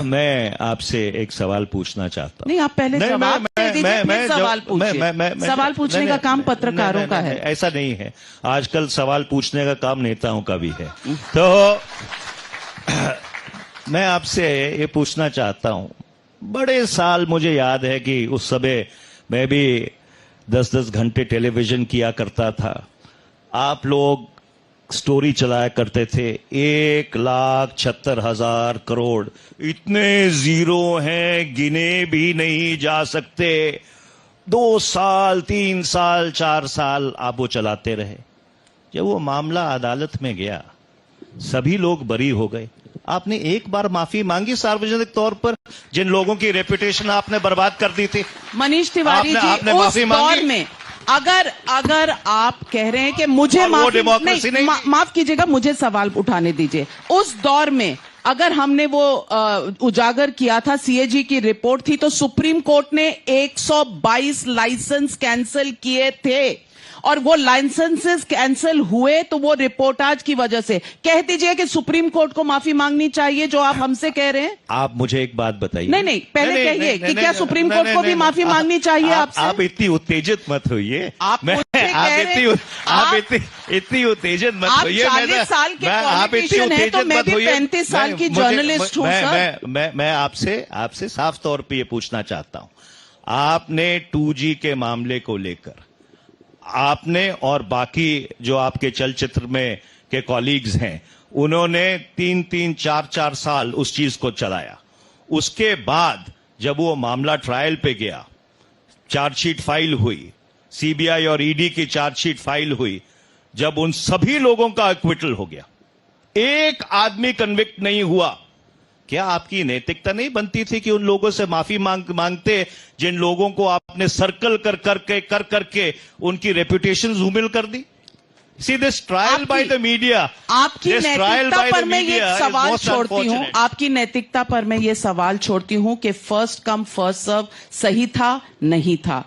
मैं आपसे एक सवाल पूछना चाहता हूँ। नहीं, आप पहले जवाब दे दीजिए, फिर सवाल पूछिए। सवाल पूछने का काम पत्रकारों का है। ऐसा नहीं है, आजकल सवाल पूछने का काम नेताओं का भी है। तो मैं आपसे ये पूछना चाहता हूँ, बड़े साल मुझे याद है कि उस समय मैं भी 10-10 घंटे टेलीविजन किया करता था। आप लोग स्टोरी चलाया करते थे, 1,76,000 करोड़, इतने जीरो हैं गिने भी नहीं जा सकते। 2 साल, 3 साल, 4 साल आप वो चलाते रहे। जब वो मामला अदालत में गया, सभी लोग बरी हो गए। आपने एक बार माफी मांगी सार्वजनिक तौर पर, जिन लोगों की रेपुटेशन आपने बर्बाद कर दी थी? मनीष तिवारी जी, उस दौर में अगर आप कह रहे हैं कि मुझे माफ कीजिएगा, मुझे सवाल उठाने दीजिए। उस दौर में अगर हमने वो उजागर किया था, सीएजी की रिपोर्ट थी, तो सुप्रीम कोर्ट ने 122 लाइसेंस कैंसिल किए थे, और वो लाइसेंसेस कैंसिल हुए तो वो रिपोर्टाज की वजह से। कह दीजिए कि सुप्रीम कोर्ट को माफी मांगनी चाहिए, जो आप हमसे कह रहे हैं। आप मुझे एक बात बताइए। नहीं, पहले कहिए कि क्या सुप्रीम कोर्ट को भी माफी मांगनी चाहिए आपसे? आप इतनी उत्तेजित मत होइए। आप इतनी उत्तेजित मत होइए। 40 साल के पॉलिटिशियन हैं, तो मैं भी 35 साल की जर्नलिस्ट हूं सर। मैं आपसे साफ तौर पे ये पूछना चाहता हूं, आपने 2G के मामले को लेकर आपने और बाकी जो आपके चलचित्र में के कॉलीग्स हैं, उन्होंने 3-3, 4-4 साल उस चीज को चलाया। उसके बाद जब वो मामला ट्रायल पे गया, चार्जशीट फाइल हुई, सीबीआई और ईडी की चार्जशीट फाइल हुई, जब उन सभी लोगों का एक्विटल हो गया, एक आदमी कन्विक्ट नहीं हुआ, क्या आपकी नैतिकता नहीं बनती थी कि उन लोगों से माफी मांगते जिन लोगों को आपने सर्कल कर करके उनकी रेपुटेशन धूमिल कर दी? See this trial by the media. आपकी नैतिकता पर मैं ये सवाल छोड़ती हूं, आपकी नैतिकता पर मैं ये सवाल छोड़ती हूं कि फर्स्ट कम फर्स्ट सर्व सही था, नहीं था?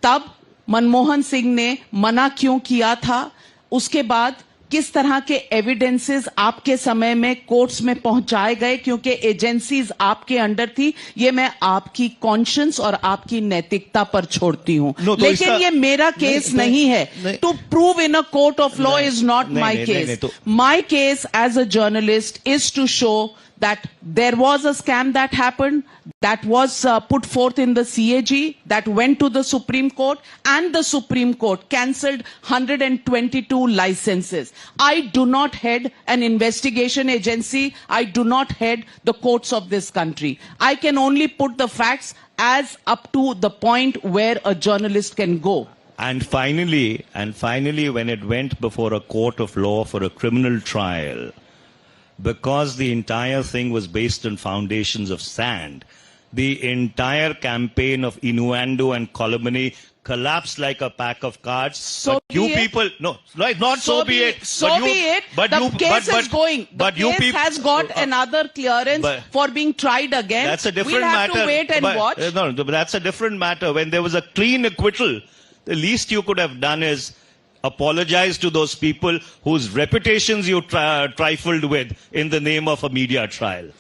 तब मनमोहन सिंह ने मना क्यों किया था? उसके बाद किस तरह के एविडेंसेस आपके समय में कोर्ट्स में पहुंचाए गए, क्योंकि एजेंसीज आपके अंडर थी? ये मैं आपकी कॉन्शियंस और आपकी नैतिकता पर छोड़ती हूं। लेकिन ये मेरा केस नहीं है। To prove in a court of law is not my case. My case as a journalist is to show that there was a scam that happened, that was put forth in the CAG, that went to the Supreme Court, and the Supreme Court cancelled 122 licenses. I do not head an investigation agency. I do not head the courts of this country. I can only put the facts as up to the point where a journalist can go. And finally, when it went before a court of law for a criminal trial, because the entire thing was based on foundations of sand, the entire campaign of innuendo and calumny collapsed like a pack of cards. So but you people, no, not so be it. So be it. But the case is going. The case has got another clearance for being tried again. That's a different matter. We'll have to wait and watch. No, but that's a different matter. When there was a clean acquittal, the least you could have done is apologize to those people whose reputations you trifled with in the name of a media trial.